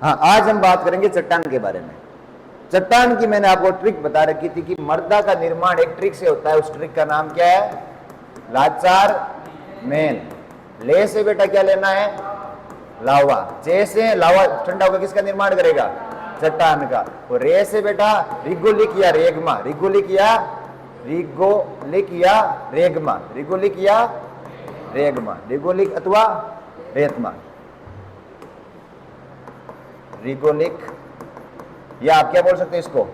हाँ, आज हम बात करेंगे चट्टान के बारे में। चट्टान की मैंने आपको ट्रिक बता रखी थी कि मर्दा का निर्माण एक ट्रिक से होता है। उस ट्रिक का नाम क्या है? लाचार मेन। ले से बेटा क्या लेना है? लावा। चे से लावा ठंडा होकर किसका निर्माण करेगा? चट्टान का। और रे से बेटा रिगोलिक या रेगमा। रिगोलिक या रेगमा। रिगोलिक या रेगमा। रिगोलिक अथवा रेतमा। रिगोलिक या आप क्या बोल सकते हैं इसको?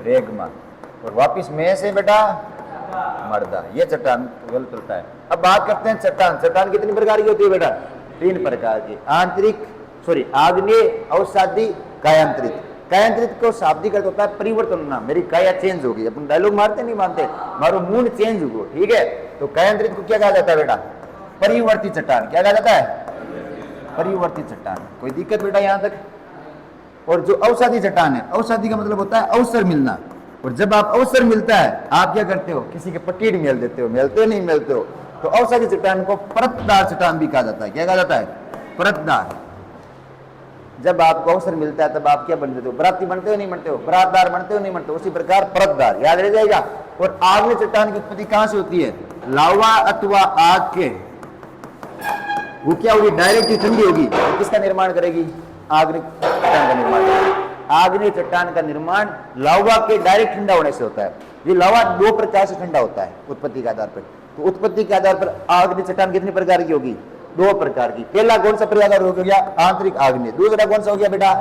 रेगमा। और वापिस में से बेटा मर्दा। ये चट्टान गलत चलता है। अब बात करते हैं चट्टान। चट्टान कितनी प्रकार की होती है बेटा? 3 प्रकार की। आग्नेय, अवसादी, कायांतरित। कायांतरित को शाब्दिक अर्थ होता है परिवर्तन होना। मेरी काया चेंज होगी। अपन डायलॉग मारते नहीं मानते, मारो मूड चेंज हो, ठीक है? तो कायांतरित को क्या कहा जाता है बेटा? परिवर्ती चट्टान। क्या कहा जाता है? परिवर्ती चट्टान। कोई दिक्कत बेटा यहां तक? और जो अवसादी चट्टान है, अवसादी का मतलब होता है अवसर मिलना। और जब आप अवसर मिलता है, आप क्या करते हो? किसी के पट्टी मेल देते हो। मेलते हो नहीं मेलते हो? तो अवसादी चट्टान को परतदार चट्टान भी कहा जाता है। क्या कहा जाता है? परतदार। जब आपको अवसर मिलता है तब आप क्या बन जाते हो? बराती बनते हो नहीं बनते हो? बरातदार बनते हो नहीं बनते हो? उसी प्रकार परतदार। याद रह जाएगा। और आग्नेय चट्टान की उत्पत्ति कहां से होती है? लावा अथवा आग के। वो क्या होगी? डायरेक्ट ही ठंडी होगी। तो किसका निर्माण करेगी? आग्नेय चट्टान का निर्माण करेगी। आग्नेय चट्टान का निर्माण लावा के डायरेक्ट ठंडा होने से होता है। ये लावा 2 प्रकार से ठंडा होता है उत्पत्ति के आधार पर। तो उत्पत्ति के आधार पर आग्नेय चट्टान कितनी प्रकार की होगी? 2 प्रकार की। पहला कौन सा प्रकार हो गया? आंतरिक आग्नेय। दूसरा कौन सा हो गया बेटा?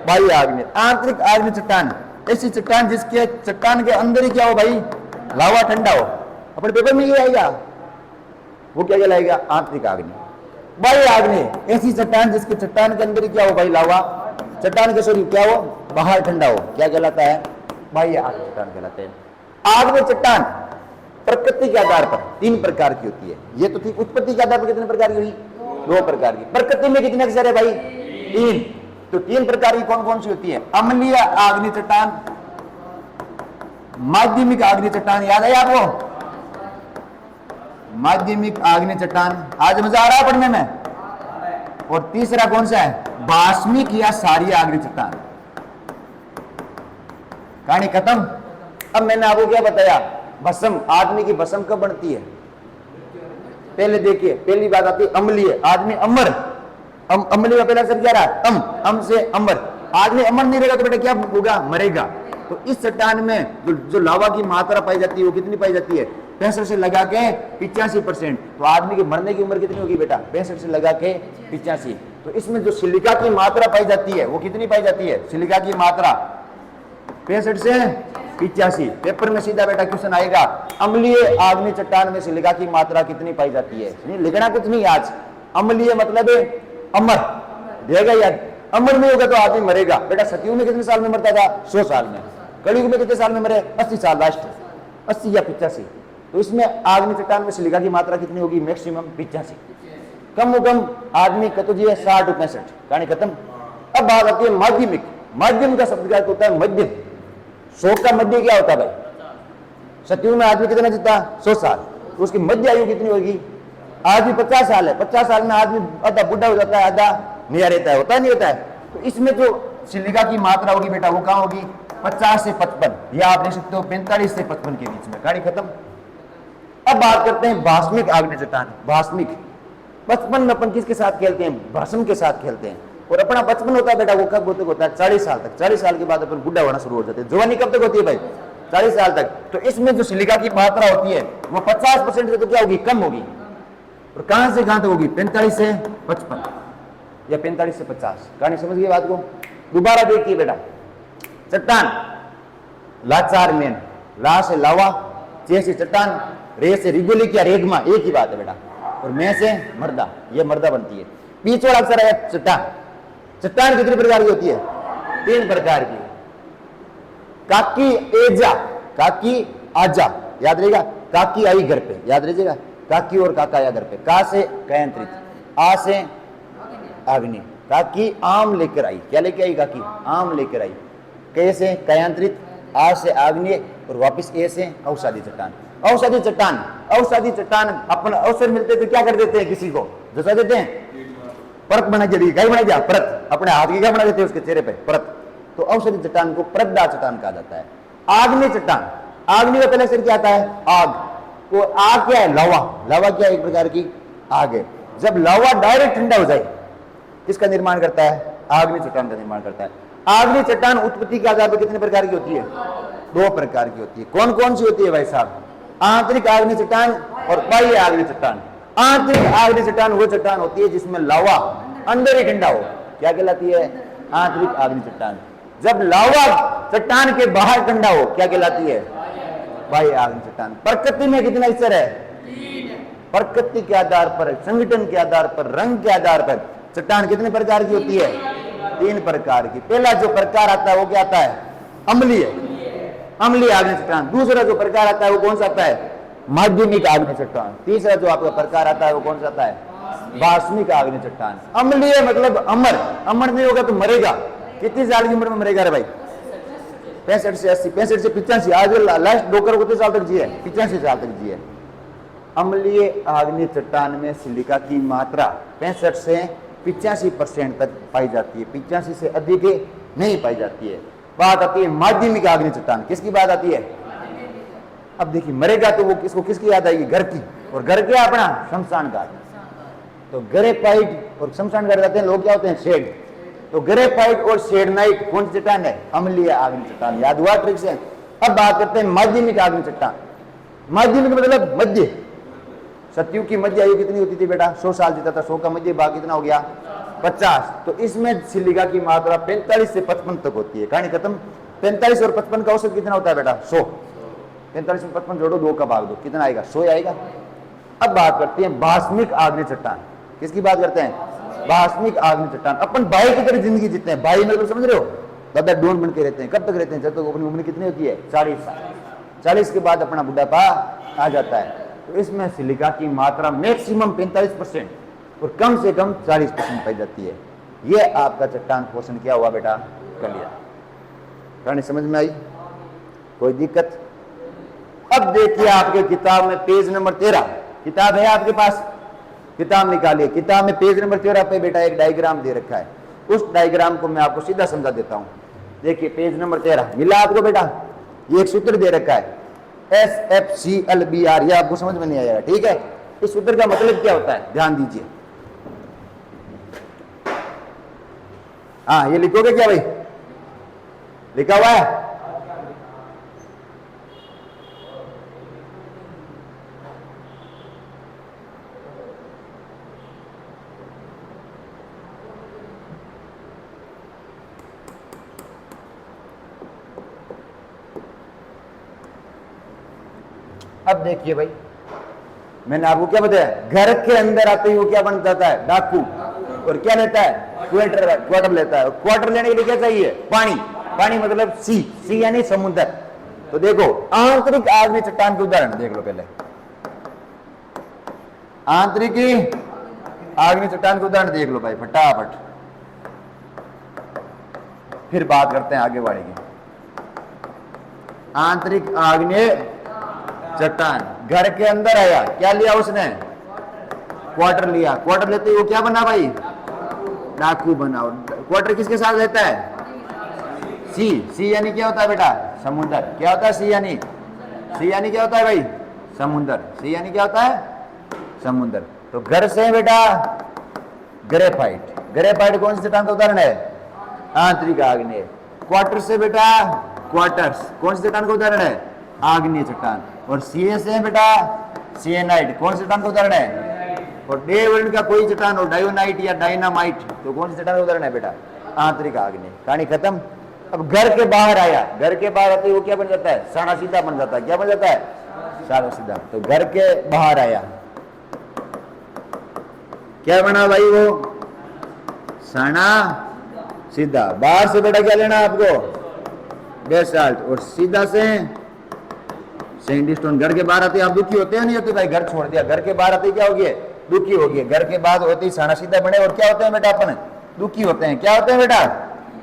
बाह्य आग्नेय। आंतरिक आग्नेय चट्टान ऐसी चट्टान जिसके चट्टान के अंदर ही क्या हो भाई? लावा ठंडा हो। अपने पेपर में ये आएगा, वो क्या कहलाएगा? आंतरिक आग्नेय। बाह्य आग्नेय ऐसी चट्टान जिसके चट्टान के अंदर ही क्या हो भाई? लावा। चट्टान के शरीर क्या हो? बाहर ठंडा हो। क्या कहलाता है? बाह्य आग्नेय चट्टान कहलाते हैं। आग्नेय चट्टान प्रकृति के आधार पर 3 प्रकार की होती है। ये तो थी उत्पत्ति के आधार पर कितने प्रकार की हुई? 2 प्रकार की। प्रकृति में कितने अक्षर है भाई? 3। तो 3 प्रकार की कौन कौन सी होती है? अम्लीय आग्नेय चट्टान, माध्यमिक आग्नेय चट्टान। याद है आपको? माध्यमिक आग्नेय चट्टान। आज मजा आ रहा है पढ़ने में? और तीसरा कौन सा है? भास्मिक या सारी आग्नेय चट्टान। कहानी खत्म। अब मैंने आपको क्या बताया? भस्म। आदमी की भस्म कब बनती है? पहले देखिए, पहली बात आती है अम्लीय। आदमी अमर। अम्लीय का पहला अक्षर क्या रहा? अम से अमर। आदमी अमर नहीं रहेगा तो बेटा क्या होगा? मरेगा। तो इस चट्टान में जो लावा की मात्रा पाई जाती है वो कितनी पाई जाती है? 65 से लगा के 85%। तो आदमी के मरने की उम्र कितनी होगी बेटा? 65 से लगा के 85। तो इसमें जो सिलिका की मात्रा पाई जाती है वो कितनी पाई जाती है? सिलिका की मात्रा 65 से 85। पेपर में सीधा बेटा क्वेश्चन आएगा, अम्लीय आग्नेय चट्टान में सिलिका की मात्रा कितनी पाई जाती है? नहीं लिखना कुछ नहीं आज। अम्लीय मतलब अमर। देगा याद? अमर नहीं होगा तो आदमी मरेगा। बेटा सतयुग में कितने साल में मरता था? 100 साल में। कलयुग में कितने साल में मरे? 80 साल लास्ट। 80 या 85। तो इसमें आग्नेय चट्टान में सिलिका की मात्रा कितनी होगी? मैक्सिमम 85। कम से कम आदमी का तो जी 60 और 65। कहानी खत्म। अब बात आती है माध्यमिक। माध्यम का शब्द क्या होता है? मध्यम। 100 का मध्य क्या होता है भाई? सतयुग में आदमी कितना जीता? 100 साल। तो उसकी मध्य आयु कितनी होगी? आदमी 50 साल है। 50 साल में आदमी आधा बुढ़ा हो जाता है, आधा नया रहता है। होता नहीं होता है? तो इसमें जो सिलिका की मात्रा होगी बेटा वो कहां होगी? 50 से 55, या आप देख सकते हो 45 से 55 के बीच में। कहानी खत्म। अब बात करते हैं भास्मिक आग्नेय चट्टान। भास्मिक। बचपन में अपन किसके साथ खेलते हैं? भस्म के साथ खेलते हैं। और अपना बचपन होता है बेटा वो कब होता है? 40 साल तक। 40 साल के बाद अपन बुढ़ा होना शुरू हो जाते हैं। जवानी कब तक होती है भाई? 40 साल तक। तो इसमें जो सिलिका की मात्रा होती है वो 50% से तो क्या होगी? कम होगी। और कहां से कहां तक होगी? 45 से 55 या 45 से 50। कहानी समझ गई बात को? दोबारा देखिए बेटा। चट्टान लाचार मेन। ला से लावा, चे से चट्टान, रे से रिगोलिक या रेगमा। एक ही बात है बेटा। और मैं से मर्दा। ये मर्दा बनती है। बीच वाला अक्षर है चट्टान। चट्टान कितनी प्रकार की होती है? 3 प्रकार की। काकी एजा, काकी आजा। याद रहेगा? काकी आई घर पे। याद रहिएगा? काकी और काका आया घर पे। का से कायांतरित, आ से आग्नेय। काकी आम लेकर आई। क्या लेकर आई? काकी आम लेकर आई। क से कायांतरित, आ से आग्नेय, और वापिस ए से अवसादी चट्टान। अवसादी चट्टान। अवसादी चट्टान अपन अवसर मिलते तो क्या कर देते हैं? किसी को जचा देते हैं। परत बना दिया, क्या बना दिया परत, अपने हाथ की क्या बना देते हैं उसके चेहरे पे परत। तो अवसरी चट्टान को परतदार चट्टान कहा जाता है। आग्नेय चट्टान, आग्नेय का पहला अक्षर क्या आता है आग, तो आग क्या है लावा, लावा क्या है एक प्रकार की आग है। जब लावा डायरेक्ट ठंडा हो जाए किसका निर्माण करता है, आग्नेय चट्टान का निर्माण करता है। आग्नेय चट्टान उत्पत्ति के आधार पर कितने प्रकार की होती है, 2 प्रकार की होती है। कौन कौन सी होती है भाई साहब, आंतरिक आग्नेय चट्टान और बाह्य आग्नेय चट्टान। आंतरिक आग्नेय चट्टान वो चट्टान होती है जिसमें लावा अंदर ही ठंडा हो, क्या कहलाती है आंतरिक आग्नेय चट्टान। जब लावा चट्टान के बाहर ठंडा हो क्या कहलाती है बाह्य आग्नेय चट्टान। प्रकृति में कितना स्तर है, प्रकृति के आधार पर, संगठन के आधार पर, रंग के आधार पर चट्टान कितने प्रकार की होती है, 3 प्रकार की। पहला जो प्रकार आता है वो क्या आता है अम्लीय, अम्लीय आग्नेय चट्टान। दूसरा जो प्रकार आता है वो कौन सा आता है माध्यमिक आग्नेय चट्टान। तीसरा जो आपका प्रकार आता है वो कौन सा आता है बाष्मिक आग्नेय चट्टान। अम्लीय मतलब अमर, अमर नहीं होगा तो मरेगा। कितनी साल की उम्र में मरेगा रे भाई, 65 से 80, 65 से 85, आज लास्ट डोकर कितने साल तक जिए, 85 साल तक जिए। अम्लीय आग्नेय चट्टान में सिलिका की मात्रा 65 से 85% तक पाई जाती है, 85 से अधिक नहीं पाई जाती है। बात आती है माध्यमिक आग्नेय चट्टान, किसकी बात आती है। अब देखिए मरेगा तो वो किसको, किसकी याद आएगी, घर की, और घर क्या अपना शमशान घाट। तो ग्रेफाइट और शमशान घाट जाते हैं लोग, क्या होते हैं शेड। तो ग्रेफाइट और शेडनाइट कौन सी चट्टान है, अम्लीय आग्नेय चट्टान। याद हुआ ट्रिक से। अब बात करते हैं माध्यमिक आग्नेय चट्टान। माध्यमिक मतलब मध्य, सतयुग की मध्य आयु कितनी होती थी बेटा, 100 साल जीता था, 100 का मध्य भाग कितना हो गया 50। तो इसमें सिलिका की मात्रा 45 से 55 तक होती है। कहानी खत्म। 45 और 55 का औसत कितना होता है बेटा 100। 45 में 55 जोड़ो, 2 का भाग दो, कितना आएगा 100 आएगा। अब बात करते हैं बाष्मिक आग्नेय चट्टान। किसकी बात करते हैं, बाष्मिक आग्नेय चट्टान। अपन भाई की तरह जिंदगी जीते हैं, भाई मतलब समझ रहे हो, दादा डोन बन के रहते हैं। कब तक रहते हैं, जब तक अपनी उम्र कितनी होती है 40 साल। 40 के बाद अपना बुढ़ापा आ जाता है। तो इसमें सिलिका की मात्रा मैक्सिमम 45% और कम से कम 40% पाई जाती है। ये आपका चट्टान पोषण क्या हुआ बेटा कर लिया। कहानी समझ में आई, कोई दिक्कत। अब देखिए आपके किताब में पेज नंबर 13, किताब है आपके पास, किताब निकालिए। किताब में पेज नंबर 13 पे बेटा एक डायग्राम दे रखा है। उस डायग्राम को मैं आपको सीधा समझा देता हूं। देखिए पेज नंबर 13 मिला आपको बेटा, ये एक सूत्र दे रखा है SFCLBR, ये आपको समझ में नहीं आएगा, ठीक है। इस सूत्र का मतलब क्या होता है ध्यान दीजिए। हाँ ये लिखोगे क्या भाई, लिखा हुआ है। अब देखिए भाई, मैंने आपको क्या बताया, घर के अंदर आते ही वो क्या बन जाता है डाकू, और क्या लेता है क्वार्टर लेता है। क्वार्टर लेने के लिए क्या चाहिए पानी, पानी मतलब सी यानी समुद्र। तो देखो आंतरिक आग्नेय चट्टान के उदाहरण देख लो पहले, आंतरिक आग्नेय चट्टान के उदाहरण देख लो भाई फटाफट, फिर बात करते हैं आगे बढ़ेंगे। आंतरिक आग्नेय चट्टान घर के अंदर आया, क्या लिया उसने क्वार्टर लिया। क्वार्टर लेते ही वो क्या बना भाई डाकू बना। क्वार्टर किसके साथ रहता है सी यानी क्या होता है बेटा समुद्र। क्या होता है सी यानी क्या होता है भाई समुद्र। सी यानी क्या होता है समुद्र। तो घर से बेटा ग्रेफाइट, ग्रेफाइट कौन सी चट्टान का उदाहरण है आंतरिक आग्नेय। क्वार्टर से बेटा क्वार्टर्स कौन सी चट्टान का उदाहरण है आग्नेय चट्टान। और सीए से बेटा सिएनाइट कौन सी चट्टान का उदाहरण है। और डे वर्ण का कोई चट्टान हो डायोनाइट या डायनामाइट तो कौन सी चट्टान का उदाहरण है बेटा आंतरिक आग्नेय। कहानी खत्म। अब घर के बाहर आया, घर के बाहर आते वो क्या बन जाता है साना सीधा बन जाता है। क्या बन जाता है साना सीधा। तो घर के बाहर आया क्या बना भाई वो साना सीधा। बाहर से बेटा क्या लेना आपको बेसाल्ट और सीधा से सैंडस्टोन। घर के बाहर आते आप दुखी होते हैं नहीं होते भाई, घर छोड़ दिया घर के बाहर आते क्या हो गए दुखी हो गए। घर के बाद होते ही साना सीधा बने और क्या होते हैं बेटा अपन दुखी होते हैं। क्या होते हैं बेटा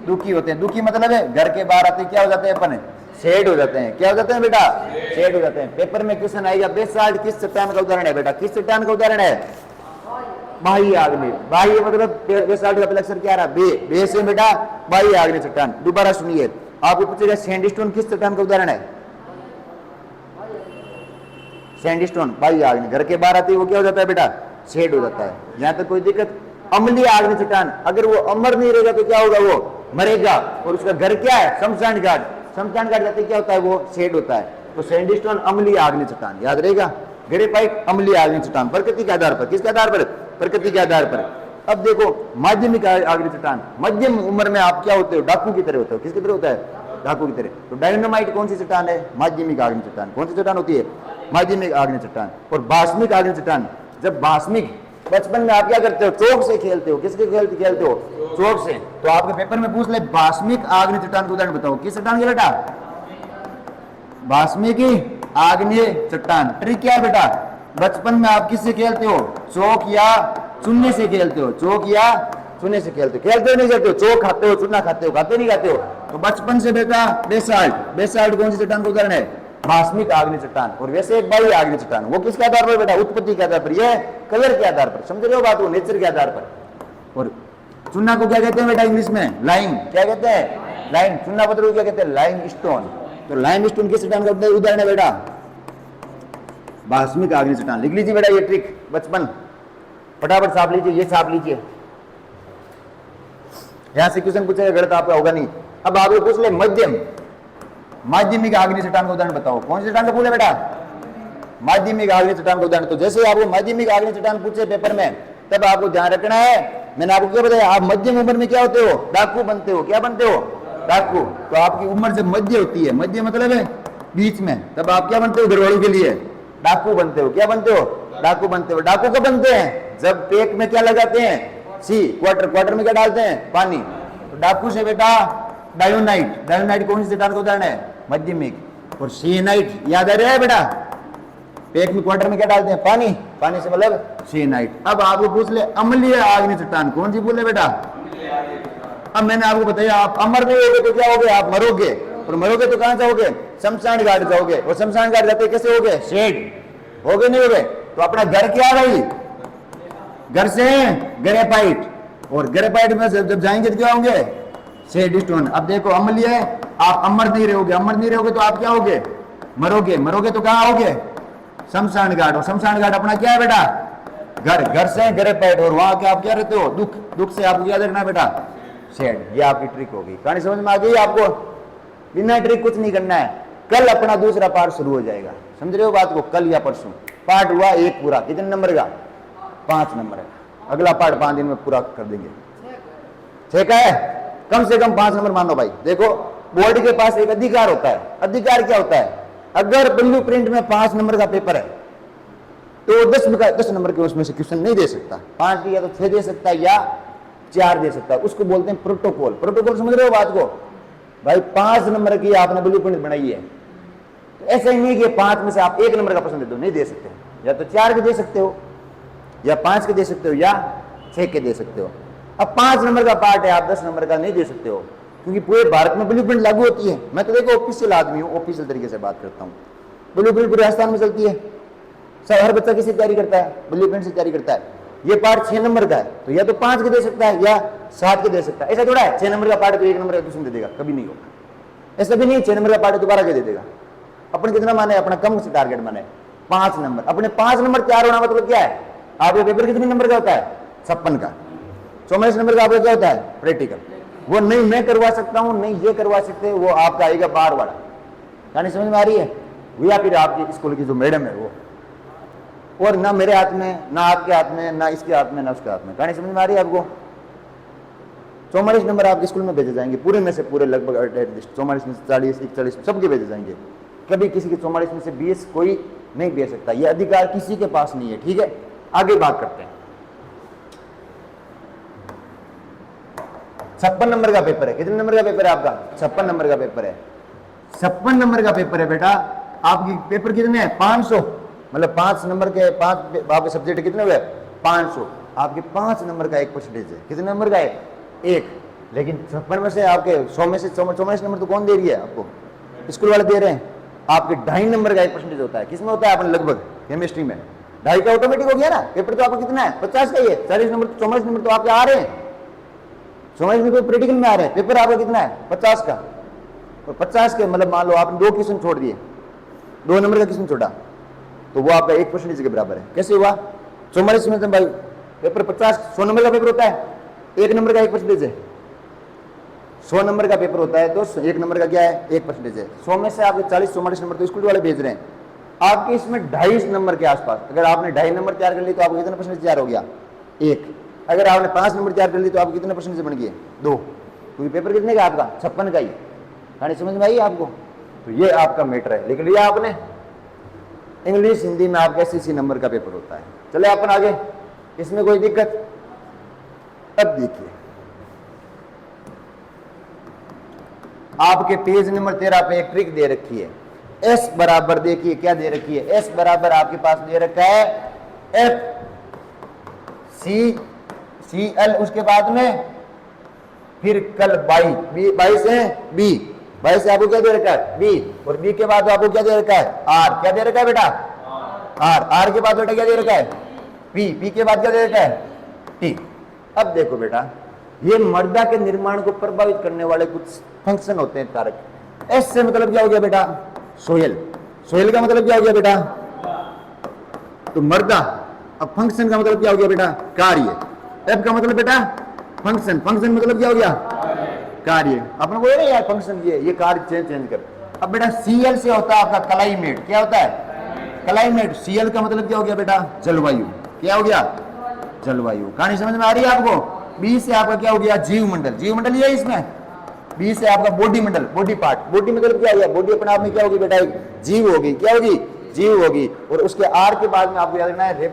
दुखी होते हैं। दुखी मतलब है घर के बाहर आते क्या हो जाते हैं अपन शेड हो जाते हैं। क्या हो जाते हैं बेटा शेड हो जाते हैं। पेपर में क्वेश्चन आएगा बेसाल्ट किस चट्टान का उदाहरण है बेटा, किस चट्टान का उदाहरण है बाह्य आग्नेय, बाह्य मतलब बेसाल्ट का पहला अक्षर क्या रहा, बे, बे से बेटा बाह्य आग्नेय चट्टान। दोबारा सुनिए, आपको पूछेगा सैंडस्टोन किस चट्टान का उदाहरण है? सैंडस्टोन बाह्य आग्नेय, घर के बाहर आती है वो क्या हो जाता है बेटा, शेड हो जाता है। यहां तक कोई दिक्कत? अम्लीय आग्नेय चट्टान, अगर वो अमर नहीं रहेगा तो क्या होगा, वो मरेगा, और उसका घर क्या है, शमशान घाट। शमशान घाट जाते क्या होता है, वो शेड होता है। तो सैंडस्टोन अम्लीय आग्नेय चट्टान, याद रहेगा। ग्रेफाइट अम्लीय आग्नेय चट्टान, प्रकृति के आधार पर, किसके आधार पर, प्रकृति के आधार पर। अब देखो माध्यमिक आग्नेय चट्टान, मध्यम उम्र में आप क्या होते हो, डाकू की तरह होते हो। किसकी तरह होता है, डाकू की तरह। तो डायनामाइट कौन सी चट्टान है, माध्यमिक आग्नेय चट्टान। कौन सी चट्टान होती है, माध्यमिक आग्नेय चट्टान। और भास्मिक आग्नेय चट्टान, जब भास्मिक, बचपन में आप क्या करते हो, चौक से खेलते हो। किसके खेलते हो, चौक से। तो आपके पेपर में पूछ ले भास्मिक आग्नेय चट्टान का उदाहरण बताओ, किस चट्टान के बेटा, भास्मिक आग्नेय चट्टान। ट्रिक क्या है बेटा, बचपन में आप किससे खेलते हो, चौक या चूने से खेलते हो, चौक या चूने से खेलते हो। खेलते हो नहीं खेलते हो, चौक खाते हो, चूना खाते हो, खाते नहीं खाते हो। तो बचपन से बेटा बेसाल्ट, बेसाल्ट कौन सी चट्टान का उदाहरण है, भास्मिक आग्नेय चट्टान। और वैसे एक बाह्य आग्नेय चट्टान, वो किसके आधार पर बेटा, उत्पत्ति के आधार पर, यह कलर के आधार पर, समझ रहे हो बात, वो नेचर के आधार पर। और चूना को क्या कहते हैं बेटा इंग्लिश में, लाइम, क्या कहते हैं, लाइम। चूना पत्थर को क्या कहते हैं, लाइम स्टोन। तो लाइम स्टोन किस चट्टान का उदाहरण है बेटा, भास्मिक आग्नेय चट्टान। लिख लीजिए बेटा ये ट्रिक, बचपन फटाफट छाप लीजिए, ये छाप लीजिए। यहां से क्वेश्चन पूछेगा, गलत आपका होगा नहीं। अब आपको पूछ ले मध्यम, माध्यमिक आग्नेय चट्टान का उदाहरण बताओ, कौन सी चट्टान का बोले बेटा, माध्यमिक आग्नेय चट्टान का उदाहरण। तो जैसे आपको माध्यमिक आग्नेय चट्टान पूछे पेपर में, तब आपको ध्यान रखना है, मैंने आपको क्या बताया, आप मध्यम उम्र में क्या होते हो, डाकू बनते हो। क्या बनते हो, डाकू। तो आपकी उम्र जब मध्य होती है, मध्य मतलब है बीच में, तब आप क्या बनते हो, घरवालों के लिए डाकू बनते हो। क्या बनते हो, डाकू बनते हो। डाकू कब बनते हैं, जब पेट में क्या लगाते हैं, सी, क्वार्टर, क्वार्टर में क्या डालते हैं, पानी। तो डाकू से बेटा डायोनाइट, डायोनाइट कौन सी चट्टान का उदाहरण है, माध्यमिक। और सिएनाइट, याद आ रहा है बेटा, पेट में क्वार्टर में क्या डालते हैं, पानी, पानी से मतलब सिएनाइट। अब आपको पूछ ले अम्लीय आग्नेय चट्टान, कौन सी बोले बेटा। अब मैंने आपको बताया, आप अमर नहीं होगे तो क्या होगे, आप मरोगे। और मरोगे तो कहां जाओगे, शमशान घाट जाओगे। और शमशान घाट जाते कैसे होगे, शेड होगे, नहीं होगे। तो अपना घर क्या भाई, घर से ग्रेफाइट, और ग्रेफाइट में जब जाएंगे तो क्या होंगे, शेड स्टोन। अब देखो अम्लीय है, आप अमर नहीं रहोगे, अमर नहीं रहोगे तो आप क्या होगे, मरोगे, मरोगे तो कहां आओगे, शमशान घाट। और शमशान घाट अपना क्या है बेटा, घर, घर से ग्रेफाइट। और वहां क्या आप क्या रहते हो, दुख, दुख से आपको याद रखना बेटा, शेड। ये आपकी ट्रिक होगी। कहानी समझ में आ गई आपको, बिना ट्रिक कुछ नहीं करना है। कल अपना दूसरा पार्ट शुरू हो जाएगा, समझ रहे हो बात को, कल या परसों। पार्ट हुआ एक पूरा, कितने नंबर का, 5 नंबर है। अगला पार्ट 5 दिन में पूरा कर देंगे, ठीक है। कम से कम 5 नंबर मानो भाई। देखो बोर्ड के पास एक अधिकार होता है, अधिकार क्या होता है, अगर ब्लू प्रिंट में 5 नंबर का पेपर है तो 10 नंबर के उसमें से क्वेश्चन नहीं दे सकता। 5 या तो 6 दे सकता है या 4 दे सकता है। उसको बोलते हैं प्रोटोकॉल। प्रोटोकॉल समझ रहे हो बात को भाई। 5 नंबर की आपने ब्लू प्रिंट बनाई है, तो ऐसा ही नहीं कि 5 में से आप 1 नंबर का प्रश्न दे दो, नहीं दे सकते। या तो 4 के दे सकते हो, या 5 के दे सकते हो, या 6 के दे सकते हो। अब 5 नंबर का पार्ट है, आप 10 नंबर का नहीं दे सकते हो, क्योंकि पूरे भारत में ब्लू प्रिंट लागू होती है। मैं तो देखो ऑफिशियल आदमी हूँ, ऑफिशियल तरीके से बात करता हूँ। ब्लू प्रिंट पूरे राजस्थान में चलती है, सब, हर बच्चा किसी तैयारी करता है, ब्लू प्रिंट से तैयारी करता है। ये पार्ट 6 नंबर का है, तो या तो 5 के दे सकता है या 7 के दे सकता है। ऐसा थोड़ा है 6 नंबर का पार्ट है तो 1 नंबर का क्वेश्चन दे देगा, कभी नहीं होगा। ऐसा भी नहीं 6 नंबर का पार्ट है तो 12 के दे देगा। अपन कितना माने, अपना कम से टारगेट माने 5 नंबर। अपने 5 नंबर तैयार होना मतलब क्या है, आपके पेपर कितने नंबर का होता है, 56 का। 44 नंबर का आपका क्या होता है, प्रैक्टिकल। वो नहीं मैं करवा सकता हूँ, नहीं ये करवा सकते, वो आपका आएगा बार वाला। कहानी समझ में आ रही है, वो या फिर आपकी स्कूल की जो मैडम है वो। और ना मेरे हाथ में, ना आपके हाथ में, ना इसके हाथ में, ना उसके हाथ में। कहानी समझ में आ रही है आपको। 44 नंबर आपके स्कूल में भेजे जाएंगे, पूरे में से पूरे लगभग 44 में से 40, 41 सबके भेजे जाएंगे। कभी किसी के 44 में से 20 कोई नहीं भेज सकता, ये अधिकार किसी के पास नहीं है, ठीक है। आगे बात करते हैं। 56 नंबर का पेपर है। कितने नंबर का पेपर है आपका, 56 नंबर का पेपर है। 56 नंबर का पेपर है बेटा। आपकी पेपर कितने हैं, 500, मतलब 5 नंबर के 5 आपके सब्जेक्ट कितने हुए, 500। आपके 5 नंबर का 1% है। कितने नंबर का है, 1। लेकिन 56 में से आपके 100 में से 44 नंबर तो कौन दे रही है आपको, स्कूल वाले दे रहे हैं। आपके 2.5 नंबर का 1% होता है। किसमें होता है, अपन लगभग केमिस्ट्री में 2.5 का ऑटोमेटिक हो गया ना। पेपर तो आपका कितना है 50 का ही है, 40 नंबर 44 नंबर तो आपके आ रहे हैं, 44 नंबर प्रैक्टिकल में आ रहे हैं। पेपर आपका कितना है 50 का, और 50 के मतलब मान लो आपने 2 क्वेश्चन छोड़ दिए, 2 नंबर का क्वेश्चन छोड़ा, तो वो आपका 1% के बराबर है। कैसे हुआ 44 में भाई पेपर 50 100 नंबर का पेपर होता है, 1 नंबर का 1% है। 100 नंबर का पेपर होता है तो 1 नंबर का क्या है 1% है। 100 में से आपके 40-44 नंबर तो स्कूल वाले भेज रहे हैं, आपके इसमें 2.5 नंबर के आसपास। अगर आपने 2.5 नंबर तैयार कर ली तो आपको कितना परसेंट तैयार हो गया 1। अगर आपने 5 नंबर तैयार कर ली तो आपको कितने परसेंट से बन गए 2। तो ये पेपर कितने का आपका 56 का ही। कहानी समझ में आई आपको? तो ये आपका मैटर है, लिख लिया आपने। इंग्लिश हिंदी में आपका SSC नंबर का पेपर होता है। चले अपन आगे, इसमें कोई दिक्कत? अब देखिए आपके पेज नंबर 13 पे एक ट्रिक दे रखी है। S बराबर देखिए क्या दे रखी है, S बराबर आपके पास दे रखा है FCCL, उसके बाद में फिर कल 22 है B, 22 से आपको क्या दे रखा है B, और B के बाद आपको क्या दे रखा है R। क्या दे रखा है बेटा R के बाद बेटा क्या दे रखा है P के बाद क्या दे रखा है T। अब देखो बेटा ये मर्दा के निर्माण को प्रभावित करने वाले कुछ फंक्शन होते हैं कारक। S से मतलब क्या हो गया बेटा सोयल, सोयल का मतलब क्या हो गया बेटा तो मर्दा। अब फंक्शन का मतलब क्या हो गया बेटा कार्य। F का मतलब बेटा फंक्शन, फंक्शन मतलब क्या हो गया कार्य। अपन को यार फंक्शन ये कार्य चेंज कर। अब बेटा Cl से होता है आपका क्लाइमेट। क्या होता है क्लाइमेट। Cl का मतलब क्या हो गया बेटा जलवायु। क्या हो गया जलवायु। कहानी समझ में आ रही है आपको? B से आपका क्या हो गया जीवमंडल, जीवमंडल ये इसमें। B से आपका बॉडी मंडल, बॉडी पार्ट। बॉडी मतलब क्या हो गया बॉडी अपने आप में क्या होगी बेटा एक जीव होगी। क्या होगी जीव होगी। और उसके R के बाद में आपको याद रखना है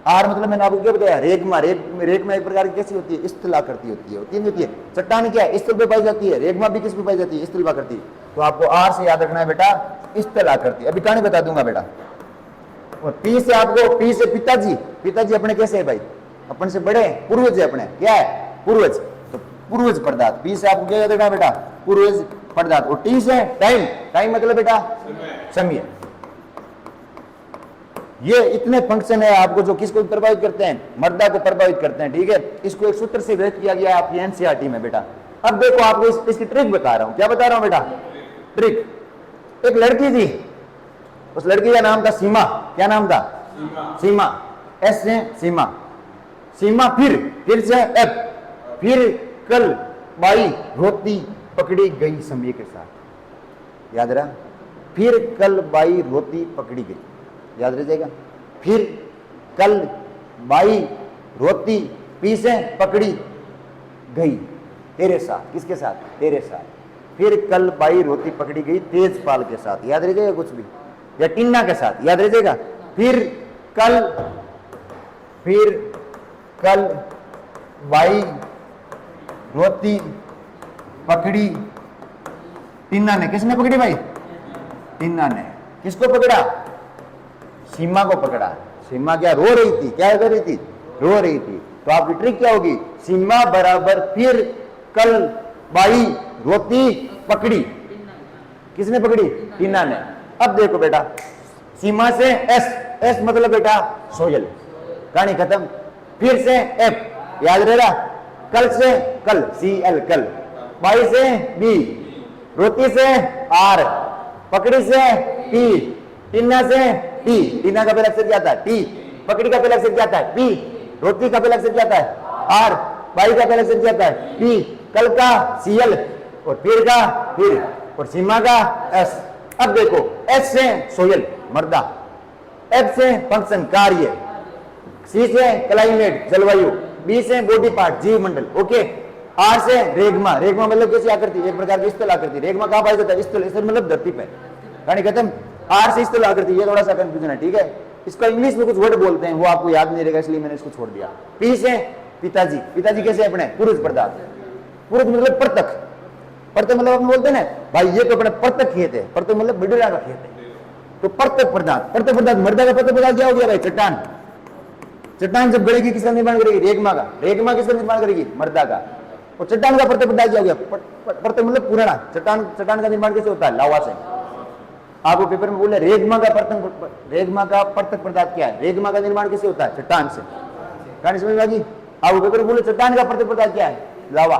R मतलब मैंने आपको क्या बताया रेगमा। रेगमा एक प्रकार की कैसी होती है स्थलाकृति होती है, होती नहीं होती है। चट्टान क्या है स्थल पे पाई जाती है, रेगमा भी किस पे पाई जाती है स्थलाकृति। तो आपको R से याद रखना है बेटा स्थलाकृति। अभी कहानी बता दूंगा बेटा। और P से आपको P से पिताजी, पिताजी अपने कैसे है भाई अपन से बड़े पूर्वज है अपने। क्या है पूर्वज, तो पूर्वज पदार्थ। P से आपको क्या याद रखना है बेटा पूर्वज पदार्थ। और T से टाइम, टाइम मतलब बेटा समय। ये इतने फंक्शन है आपको जो किसको प्रभावित करते हैं मर्दा को प्रभावित करते हैं। ठीक है, इसको एक सूत्र से व्यक्त किया गया है आपकी NCERT में बेटा। अब देखो आपको इसकी ट्रिक बता रहा हूं। क्या बता रहा हूं बेटा ट्रिक। एक लड़की थी, उस लड़की का नाम था सीमा। क्या नाम था सीमा। S से सीमा, सीमा फिर से F, फिर कल बाई रोती पकड़ी गई समय के साथ। याद रहा फिर कल बाई रोती पकड़ी गई, याद रह जाएगा। फिर कल बाई रोती P से पकड़ी गई तेरे साथ। किसके साथ तेरे साथ। फिर कल बाई रोती पकड़ी गई तेजपाल के साथ। याद रह जाएगा कुछ भी, या टीना के साथ याद रह जाएगा। फिर कल बाई रोती पकड़ी टीना ने। किसने पकड़ी भाई टीना ने। किसको पकड़ा सीमा को पकड़ा। सीमा क्या रो रही थी, क्या कर रही थी रो रही थी। तो आपकी ट्रिक क्या होगी सीमा बराबर फिर कल बाई रोती पकड़ी। किसने पकड़ी टीना ने। अब देखो बेटा सीमा से S मतलब बेटा सोयल, कहानी खत्म। फिर से F याद रहेगा। कल से कल CL कल, बाई से B, रोती से R, पकड़ी से T, टीना से T। टीना का पहला अक्षर क्या था T, पकड़ी का पहला अक्षर क्या था P, रोटी का पहला अक्षर क्या था R, बाई का पहला अक्षर क्या था P, कल का CL, और फिर का फिर, और सीमा का S। अब देखो S से सोयल मर्दा, F से फंक्शन कार्य, C से क्लाइमेट जलवायु, B से बॉडी पार्ट जीव मंडल, ओके। R से रेगमा, रेगमा मतलब कैसी आकृति एक प्रकार की स्थल आकृति। रेगमा कहां पाया जाता है स्थल, स्थल मतलब धरती पे। कहानी खत्म। R से स्थल आकृति, ये थोड़ा सा कंफ्यूजन है ठीक है। इसका इंग्लिश में कुछ वर्ड बोलते हैं वो आपको याद नहीं रहेगा इसलिए मैंने इसको छोड़ दिया। P से पिताजी, पिताजी कैसे अपने पुरुष पदार्थ, पुरुष मतलब प्रत्यक्ष, प्रत्यक्ष मतलब अपन बोलते हैं ना भाई ये तो अपने प्रत्यक्ष खेत है, प्रत्यक्ष मतलब बिडरा का खेत है। तो प्रत्यक्ष पदार्थ, प्रत्यक्ष पदार्थ मर्दा का प्रत्यक्ष पदार्थ क्या हो गया भाई चट्टान। चट्टान जब गड़ेगी किसका निर्माण करेगी रेगमा का, रेगमा किसका निर्माण करेगी मर्दा का। और चट्टान का प्रत्यक्ष पदार्थ क्या हो गया प्रत्यक्ष मतलब पुराना। चट्टान, चट्टान का निर्माण कैसे होता है लावा से। आपको पेपर में बोले रेगमा का पृथक पदार्थ क्या है? रेगमा का निर्माण किससे होता है? चट्टान से। कहानी समझ में आ गई? आपको पेपर में बोले चट्टान का पृथक पदार्थ क्या है? लावा।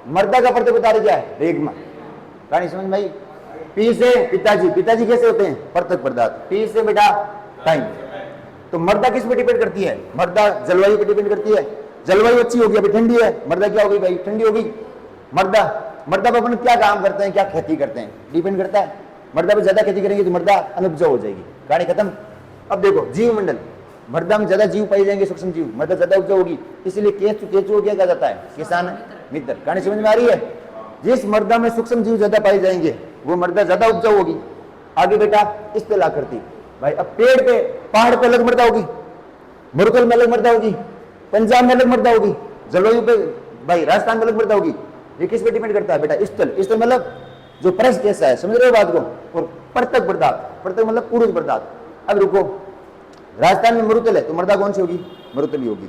मृदा का पृथक पदार्थ क्या है? रेगमा। कहानी समझ में आई? पी से पिताजी, पिताजी कैसे होते हैं? पृथक पदार्थ। पी से बेटा टाइम। तो मृदा किस पे डिपेंड करती है? मृदा जलवायु पे डिपेंड करती है। जलवायु अच्छी होगी, अभी ठंडी है, मृदा क्या होगी भाई? ठंडी होगी। मृदा पर अपन क्या काम करते हैं, क्या खेती करते हैं, डिपेंड करता है। मृदा पे ज्यादा खेती करेंगे तो मृदा अनुपजाऊ हो जाएगी। कहानी खत्म। अब देखो जीव मंडल, मृदा में ज्यादा जीव पाए जाएंगे, सूक्ष्म जीव, मृदा ज्यादा उपजाऊ होगी, इसलिए केंचुआ क्या कहा जाता है? किसान मित्र। कहानी समझ में आ रही है? जिस मृदा में सूक्ष्म जीव ज्यादा पाए जाएंगे वो मृदा ज्यादा उपजाऊ होगी। आगे बेटा इस पे ला करती भाई, अब पेड़ पे, पहाड़ पे अलग मृदा होगी, मुरकल में अलग मृदा होगी, पंजाब में अलग मृदा होगी, जलवायु पे भाई राजस्थान में अलग मृदा होगी। ये किस पे डिपेंड करता है बेटा? स्थल मतलब जो परस कैसा है, समझ रहे हो बात को? और पृथक पदार्थ, पृथक मतलब पूर्व पदार्थ। अब रुको, राजस्थान में मरुतल है तो मृदा कौन सी होगी? मरुतली होगी।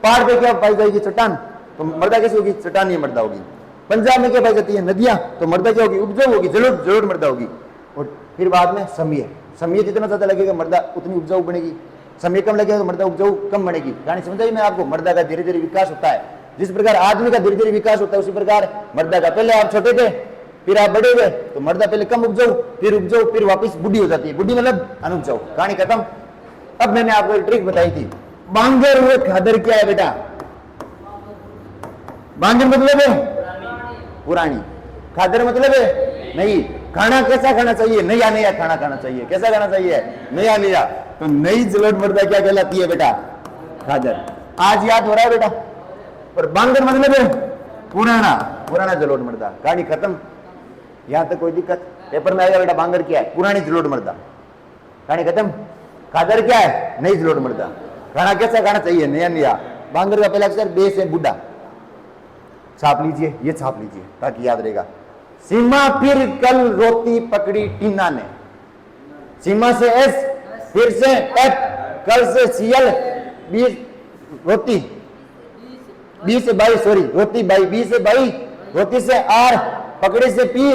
पहाड़ पे क्या पाई जाएगी? चट्टान, तो मृदा कैसी होगी? चट्टानी मृदा होगी। पंजाब में क्या पाई जाती है? नदियां, तो मृदा क्या होगी? उपजाऊ होगी, जलोढ़ मृदा होगी। और फिर बाद में समय जितना ज्यादा लगेगा मृदा उतनी उपजाऊ बनेगी, समय कम लगेगा तो मृदा उपजाऊ कम बनेगी। कहानी समझ आई? मैं आपको मृदा का धीरे धीरे विकास होता है, जिस प्रकार आदमी का धीरे धीरे विकास होता है उसी प्रकार मृदा का। पहले आप छोटे थे, फिर आप बड़े हुए तो मृदा पहले कम उपजाऊ, फिर वापस बुढ़ी हो जाती है। बुढ़ी मतलब अनुपजाऊ। कहानी खत्म। अब मैंने आपको एक ट्रिक बताई थी, बांगर हुए खादर क्या है बेटा? बांगर मतलब है पुरानी, खादर मतलब है नई। खाना कैसा खाना चाहिए? नया खाना खाना चाहिए। कैसा खाना चाहिए? नया। तो नई जलोढ़ मृदा क्या कहलाती है बेटा? खादर। आज याद हो रहा है बेटा? पर बांगर मतलब है पुराना जलोढ़ मृदा। कहानी खत्म। यहां तक कोई दिक्कत? पेपर में आएगा बेटा बांगर क्या है? पुरानी जलोढ़ मृदा। कहानी खत्म। खादर क्या है? नई जलोढ़ मृदा। खाना कैसा खाना चाहिए? नया। बांगर का पहला अक्षर बे से बुढ़ा। छाप लीजिए, ये छाप लीजिए ताकि याद रहेगा। सीमा फिर कल रोटी पकड़ी टीना ने। सीमा से एस, फिर से एफ, कल से सीएल, बीस रोटी, बी से बाई, सॉरी रोटी बाई, बी से बाई, रोटी से आर, पकड़ी से पी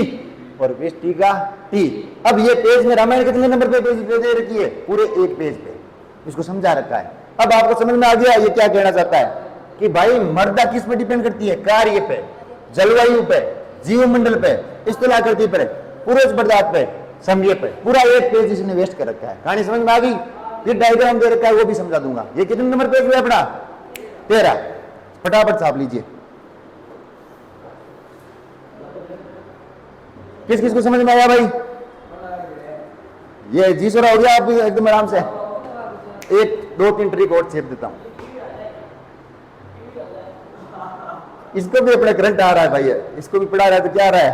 और बेस्टी का टी। अब ये पेज में रामायण कितने नंबर पे पेज दे रखी है? पूरे एक पेज पे इसको समझा रखा है। अब आपको समझ में आ गया ये क्या कहना चाहता है कि भाई मृदा किस पे डिपेंड करती है? कार्य पे, जलवायु पे, जीव मंडल पे, स्थलाकृति पे, पूर्व पदार्थ पे, समय पे। पूरा एक पेज इसने वेस्ट कर रखा है। कहानी समझ में आ गई? ये डायग्राम दे रखा है वो भी समझा दूंगा। ये कितने नंबर पेज पे अपना? 13। फटाफट छाप लीजिए। किस किस को समझ में आया भाई? ये जी सोरा हो गया आप एकदम आराम से। 1 2 3 ट्रिक और छेप देता हूं। इसको भी अपना करंट आ रहा है भाई, इसको भी पढ़ा रहा है तो क्या आ रहा है?